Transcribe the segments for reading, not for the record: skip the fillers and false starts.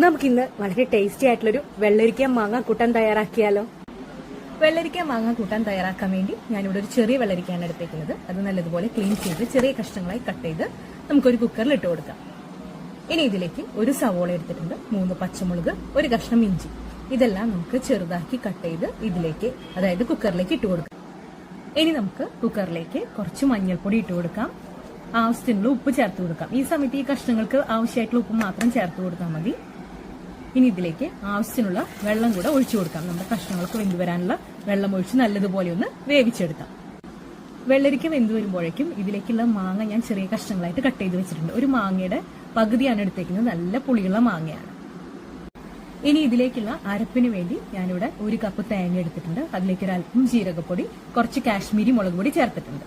നമുക്കിന്ന് വളരെ ടേസ്റ്റി ആയിട്ടുള്ളൊരു വെള്ളരിക്ക മാങ്ങ കൂട്ടാൻ തയ്യാറാക്കിയാലോ? വെള്ളരിക്ക മാങ്ങ കൂട്ടാൻ തയ്യാറാക്കാൻ വേണ്ടി ഞാനിവിടെ ഒരു ചെറിയ വെള്ളരിക്കയാണ് എടുത്തേക്കുന്നത്. അത് നല്ലതുപോലെ ക്ലീൻ ചെയ്ത് ചെറിയ കഷ്ണങ്ങളായി കട്ട് ചെയ്ത് നമുക്കൊരു കുക്കറിൽ ഇട്ട് കൊടുക്കാം. ഇനി ഇതിലേക്ക് ഒരു സവോള എടുത്തിട്ടുണ്ട്, 3 പച്ചമുളക്, ഒരു കഷ്ണം ഇഞ്ചി. ഇതെല്ലാം നമുക്ക് ചെറുതാക്കി കട്ട് ചെയ്ത് ഇതിലേക്ക്, അതായത് കുക്കറിലേക്ക് ഇട്ട് കൊടുക്കാം. ഇനി നമുക്ക് കുക്കറിലേക്ക് കുറച്ച് മഞ്ഞൾപ്പൊടി ഇട്ട് കൊടുക്കാം, ആവശ്യത്തിനുള്ള ഉപ്പ് ചേർത്ത് കൊടുക്കാം. ഈ സമയത്ത് ഈ കഷ്ണങ്ങൾക്ക് ആവശ്യമായിട്ടുള്ള ഉപ്പ് മാത്രം ചേർത്ത് കൊടുത്താൽ മതി. ഇനി ഇതിലേക്ക് ആവശ്യത്തിനുള്ള വെള്ളം കൂടെ ഒഴിച്ചു കൊടുക്കാം. നമ്മുടെ കഷ്ണങ്ങൾക്ക് വെന്ത് വരാനുള്ള വെള്ളം ഒഴിച്ച് നല്ലതുപോലെ ഒന്ന് വേവിച്ചെടുക്കാം. വെള്ളരിക്ക വെന്ത് വരുമ്പോഴേക്കും ഇതിലേക്കുള്ള മാങ്ങ ഞാൻ ചെറിയ കഷ്ണങ്ങളായിട്ട് കട്ട് ചെയ്ത് വെച്ചിട്ടുണ്ട്. ഒരു മാങ്ങയുടെ പകുതിയാണ് എടുത്തേക്കുന്നത്, നല്ല പുളിയുള്ള മാങ്ങയാണ്. ഇനി ഇതിലേക്കുള്ള അരപ്പിന് വേണ്ടി ഞാനിവിടെ 1 കപ്പ് തേങ്ങ എടുത്തിട്ടുണ്ട്. അതിലേക്ക് ഒരല്പം ജീരകപ്പൊടി, കുറച്ച് കാശ്മീരി മുളക് പൊടി ചേർത്തിട്ടുണ്ട്.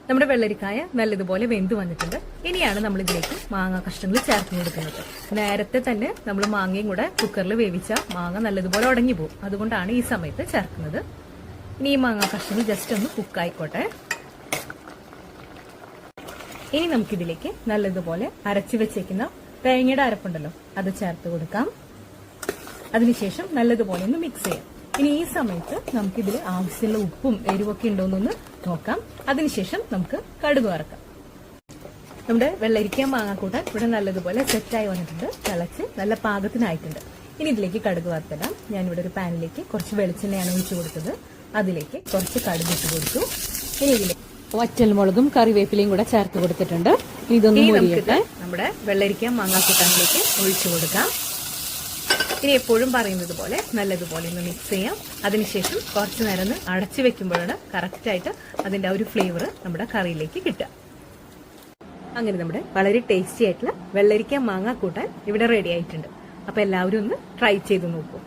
നമ്മുടെ വെള്ളരിക്കായ നല്ലതുപോലെ വെന്ത് വന്നിട്ടുണ്ട്. ഇനിയാണ് നമ്മൾ ഇതിലേക്ക് മാങ്ങ കഷ്ണങ്ങൾ ചേർത്ത് കൊടുക്കുന്നത്. നേരത്തെ തന്നെ നമ്മൾ മാങ്ങയും കൂടെ കുക്കറിൽ വേവിച്ച മാങ്ങ നല്ലതുപോലെ ഉടങ്ങി പോകും, അതുകൊണ്ടാണ് ഈ സമയത്ത് ചേർക്കുന്നത്. ഇനി ഈ മാങ്ങ കഷ്ണങ്ങൾ ജസ്റ്റ് ഒന്ന് കുക്കായിക്കോട്ടെ. ഇനി നമുക്കിതിലേക്ക് നല്ലതുപോലെ അരച്ചു വെച്ചേക്കുന്ന തേങ്ങയുടെ അരപ്പുണ്ടല്ലോ, അത് ചേർത്ത് കൊടുക്കാം. അതിനുശേഷം നല്ലതുപോലെ ഒന്ന് മിക്സ് ചെയ്യാം. ഇനി ഈ സമയത്ത് നമുക്കിതിൽ ആവശ്യമുള്ള ഉപ്പും എരിവൊക്കെ ഉണ്ടോന്നൊന്ന് നോക്കാം. അതിനുശേഷം നമുക്ക് കടുക് വറക്കാം. നമ്മുടെ വെള്ളരിക്ക മാങ്ങാക്കൂട്ടാൻ ഇവിടെ നല്ലതുപോലെ സെറ്റായി വന്നിട്ടുണ്ട്, തിളച്ച് നല്ല പാകത്തിനായിട്ടുണ്ട്. ഇനി ഇതിലേക്ക് കടുക് വറുത്തിടാം. ഞാനിവിടെ ഒരു പാനിലേക്ക് കുറച്ച് വെളിച്ചെണ്ണയാണ് ഒഴിച്ചു കൊടുത്തത്. അതിലേക്ക് കുറച്ച് കടുക് ഇട്ട് കൊടുത്തു. ഇനി ഇതിലേക്ക് വറ്റൽമുളകും കറിവേപ്പിലയും കൂടെ ചേർത്ത് കൊടുത്തിട്ടുണ്ട്. ഇതൊന്നും മുരിയട്ടെ. നമ്മുടെ വെള്ളരിക്ക മാങ്ങാക്കൂട്ടാനിലേക്ക് ഒഴിച്ചു കൊടുക്കാം. ഇനി എപ്പോഴും പറയുന്നത് പോലെ നല്ലതുപോലെ ഒന്ന് മിക്സ് ചെയ്യാം. അതിനുശേഷം കുറച്ചു നേരം ഒന്ന് അടച്ചു വെക്കുമ്പോഴാണ് കറക്റ്റായിട്ട് അതിന്റെ ആ ഒരു ഫ്ലേവർ നമ്മുടെ കറിയിലേക്ക് കിട്ടുക. അങ്ങനെ നമ്മുടെ വളരെ ടേസ്റ്റി ആയിട്ടുള്ള വെള്ളരിക്ക മാങ്ങ കൂട്ടാൻ ഇവിടെ റെഡി ആയിട്ടുണ്ട്. അപ്പൊ എല്ലാവരും ഒന്ന് ട്രൈ ചെയ്ത് നോക്കൂ.